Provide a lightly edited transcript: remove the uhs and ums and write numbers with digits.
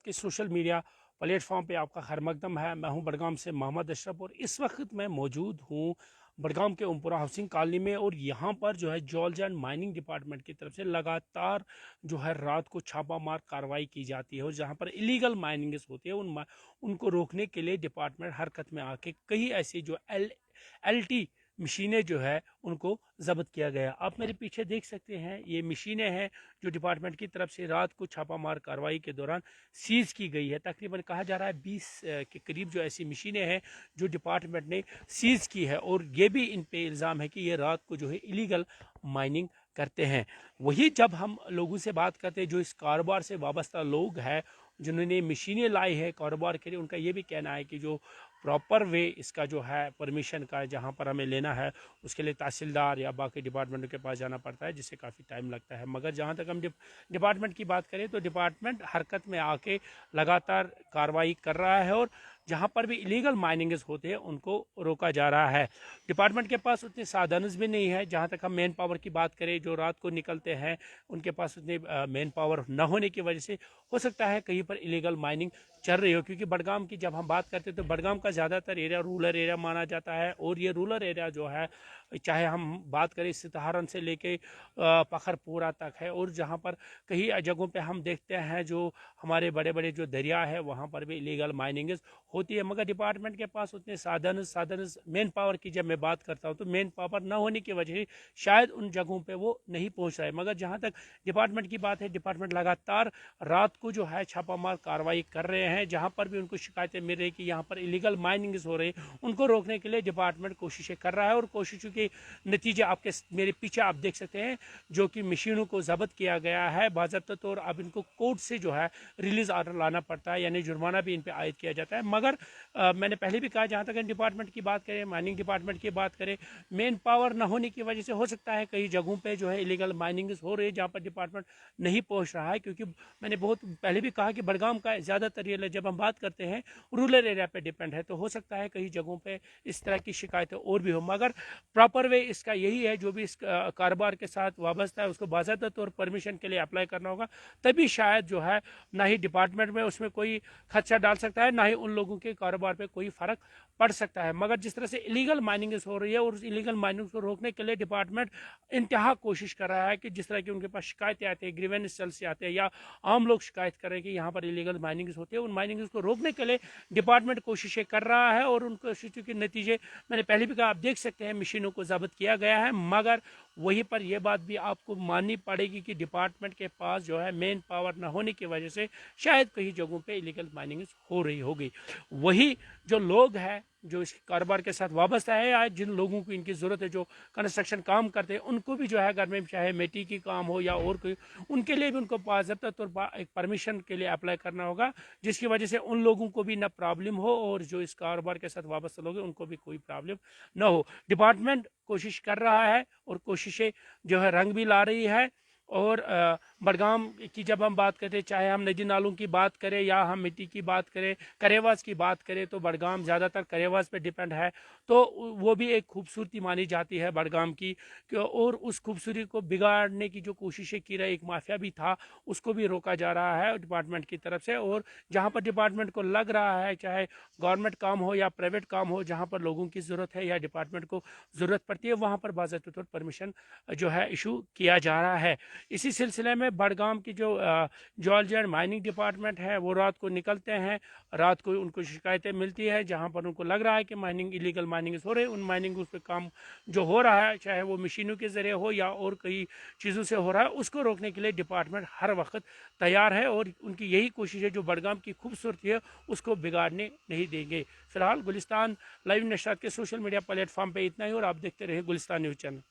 के social media platform पे आपका खैर मकदम है। मैं हूं बडगाम से मोहम्मद अशरफ और इस वक्त मैं मौजूद हूं बडगाम के उमपुरा हाउसिंग कॉलोनी में। और यहाँ पर जो है जॉर्ज एंड माइनिंग डिपार्टमेंट की तरफ से लगातार जो है रात को छापा मार कार्रवाई की जाती है और जहाँ पर इलीगल माइनिंग होती है उनको रोकने के लिए डिपार्टमेंट हरकत में आके कई ऐसी जो एल टी मशीनें जो है उनको जब्त किया गया। आप मेरे पीछे देख सकते हैं ये मशीनें हैं जो डिपार्टमेंट की तरफ से रात को छापामार कार्रवाई के दौरान सीज की गई है। तकरीबन कहा जा रहा है 20 के करीब जो ऐसी मशीनें हैं जो डिपार्टमेंट ने सीज की है और ये भी इन पे इल्ज़ाम है कि ये रात को जो है इलीगल माइनिंग करते हैं। वही जब हम लोगों से बात करते हैं जो इस कारोबार से वाबस्ता लोग हैं जिन्होंने मशीनें लाई है कारोबार के लिए, उनका ये भी कहना है कि जो प्रॉपर वे इसका जो है परमिशन का जहाँ पर हमें लेना है उसके लिए तहसीलदार या बाकी डिपार्टमेंटों के पास जाना पड़ता है जिससे काफ़ी टाइम लगता है। मगर जहाँ तक हम डिपार्टमेंट की बात करें तो डिपार्टमेंट हरकत में आके लगातार कार्रवाई कर रहा है और जहाँ पर भी इलीगल माइनिंग्स होते हैं उनको रोका जा रहा है। डिपार्टमेंट के पास उतने साधन भी नहीं है। जहाँ तक हम मैन पावर की बात करें जो रात को निकलते हैं उनके पास उतने मैन पावर न होने की वजह से हो सकता है कहीं पर इलीगल माइनिंग चल रही हो, क्योंकि बडगाम की जब हम बात करते हैं तो बडगाम का ज़्यादातर एरिया रूरल एरिया माना जाता है और ये रूरल एरिया जो है चाहे हम बात करें सितारन से लेके पखरपुरा तक है और जहाँ पर कई जगहों पे हम देखते हैं जो हमारे बड़े बड़े जो दरिया है वहाँ पर भी इलीगल माइनिंग होती है। मगर डिपार्टमेंट के पास उतने साधन मेन पावर की जब मैं बात करता हूँ तो मेन पावर न होने की वजह से शायद उन जगहों पे वो नहीं पहुँच रहा है। मगर जहाँ तक डिपार्टमेंट की बात है डिपार्टमेंट लगातार रात को जो है छापामार कार्रवाई कर रहे हैं। जहाँ पर भी उनको शिकायतें मिल रही कि यहाँ पर इलीगल माइनिंग हो रही उनको रोकने के लिए डिपार्टमेंट कोशिशें कर रहा है और कोशिशों के नतीजे आपके मेरे पीछे आप देख सकते हैं जो कि मशीनों को जब्त किया गया है बाज़ाब्ता तौर। अब इनको कोर्ट से जो है रिलीज आर्डर लाना पड़ता है यानी जुर्माना भी इन पर आयद किया जाता है। मगर मैंने पहले भी कहा जहाँ तक डिपार्टमेंट की बात करें माइनिंग डिपार्टमेंट की बात करें मेन पावर न होने की वजह से हो सकता है कई जगहों पे जो है इलीगल माइनिंग हो रही है जहाँ पर डिपार्टमेंट नहीं पहुँच रहा है। क्योंकि मैंने बहुत पहले भी कहा कि बडगाम का ज़्यादातर एरिया जब हम बात करते हैं रूरल एरिया पे डिपेंड है तो हो सकता है कई जगहों पे इस तरह की शिकायतें और भी हो। मगर प्रॉपर वे इसका यही है जो भी इस कारोबार के साथ वाबस्ता है उसको बाज़ाब्ता तौर परमिशन के लिए अप्लाई करना होगा, तभी शायद जो है ना ही डिपार्टमेंट में उसमें कोई खदशा डाल सकता है ना ही उन लोगों के कारोबार पे कोई फ़र्क पड़ सकता है। मगर जिस तरह से इलीगल माइनिंग हो रही है और उस इलीगल माइनिंग को रोकने के लिए डिपार्टमेंट इंतहा कोशिश कर रहा है कि जिस तरह की उनके पास शिकायतें आती है ग्रीवेंस सेल से आते हैं या आम लोग शिकायत कर रहे हैं कि यहाँ पर इलीगल माइनिंग होती है उन माइनिंग को रोकने के लिए डिपार्टमेंट कोशिशें कर रहा है और उन कोशिशों के नतीजे मैंने पहले भी कहा आप देख सकते हैं मशीनों को जब्त किया गया है। मगर वहीं पर यह बात भी आपको माननी पड़ेगी कि डिपार्टमेंट के पास जो है मेन पावर न होने की वजह से शायद कई जगहों पे इलीगल माइनिंग हो रही होगी। वही जो लोग हैं जो इस कारोबार के साथ वाबस्ता है या जिन लोगों को इनकी ज़रूरत है जो कंस्ट्रक्शन काम करते हैं उनको भी जो है घर में चाहे मिट्टी की काम हो या और कोई उनके लिए भी उनको बाज़ाब्ता तौर पर एक परमिशन के लिए अप्लाई करना होगा जिसकी वजह से उन लोगों को भी ना प्रॉब्लम हो और जो इस कारोबार के साथ वाबस्ता लोग हैं उनको भी कोई प्रॉब्लम ना हो। डिपार्टमेंट कोशिश कर रहा है और कोशिशें जो है रंग भी ला रही है। और बडगाम की जब हम बात करते हैं चाहे हम नदी नालों की बात करें या हम मिट्टी की बात करें करेवास की बात करें तो बडगाम ज़्यादातर करेवास पे डिपेंड है तो वो भी एक खूबसूरती मानी जाती है बडगाम की। और उस खूबसूरती को बिगाड़ने की जो कोशिशें की रही एक माफिया भी था उसको भी रोका जा रहा है डिपार्टमेंट की तरफ से। और जहाँ पर डिपार्टमेंट को लग रहा है चाहे गवर्नमेंट काम हो या प्राइवेट काम हो जहाँ पर लोगों की ज़रूरत है या डिपार्टमेंट को ज़रूरत पड़ती है वहाँ पर बाज़ाब्ता तौर परमिशन जो है इशू किया जा रहा है। इसी सिलसिले में बडगाम की जो जॉर्ज एंड माइनिंग डिपार्टमेंट है वो रात को निकलते हैं, रात को उनको शिकायतें मिलती है जहां पर उनको लग रहा है कि माइनिंग इलीगल माइनिंग हो रही है उन माइनिंग उस पर काम जो हो रहा है चाहे वो मशीनों के ज़रिए हो या और कई चीज़ों से हो रहा है उसको रोकने के लिए डिपार्टमेंट हर वक्त तैयार है और उनकी यही कोशिश है जो बडगाम की खूबसूरती है उसको बिगाड़ने नहीं देंगे। फिलहाल गुलिस्तान लाइव नशरात के सोशल मीडिया प्लेटफॉर्म पर इतना ही और आप देखते रहे गुलिस्तान न्यूज़ चैनल।